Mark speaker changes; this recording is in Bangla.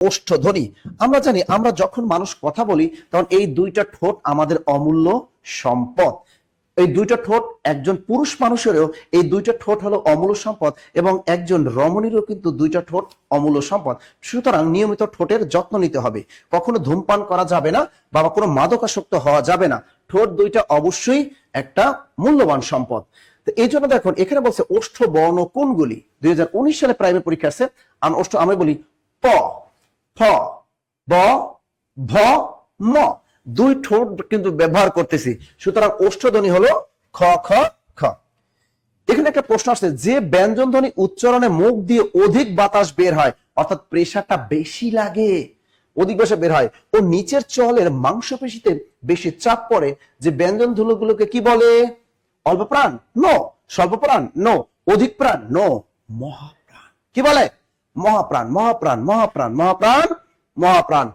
Speaker 1: ওষ্ঠধ্বনি। আমরা জানি আমরা যখন মানুষ কথা বলি তখন এই দুইটা ঠোঁট আমাদের অমূল্য সম্পদ। এই দুইটা ঠোঁট একজন পুরুষ মানুষেরও এই দুইটা ঠোঁট হলো অমূল্য সম্পদ, এবং একজন রমণীরও কিন্তু দুইটা ঠোঁট অমূল্য সম্পদ। সুতরাং নিয়মিত ঠোঁটের যত্ন নিতে হবে। কখনো ধূমপান করা যাবে না বা কোনো মাদকাসক্ত হওয়া যাবে না। ঠোঁট দুইটা অবশ্যই একটা মূল্যবান সম্পদ। তো এই জন্য দেখুন এখানে বলছে ওষ্ঠ বর্ণ কোনগুলি। 2019 সালে প্রাইমারি পরীক্ষা আছে। আমি বলি প, ফ, ব, ভ, ম, দুই ঠোঁট কিন্তু ব্যবহার করতেছি। সুতরাং ওষ্ঠধ্বনি হলো খ, খ, খ। এখানে একটা প্রশ্ন আসছে, যে ব্যঞ্জন ধ্বনি উচ্চারণে মুখ দিয়ে অধিক বাতাস বের হয়, অর্থাৎ প্রেসারটা বেশি লাগে, অধিক বাতাস বের হয়, ও নিচের চলের মাংসপেশিতে বেশি চাপ পড়ে, যে ব্যঞ্জন ধ্বনিগুলোকে কি বলে? অল্প প্রাণ? নো। স্বল্প প্রাণ? নো। অধিক প্রাণ? নো। মহাপ্রাণ। কি বলে? মহাপ্রাণ, মহাপ্রাণ, মহাপ্রাণ, মহাপ্রাণ, মহাপ্রাণ।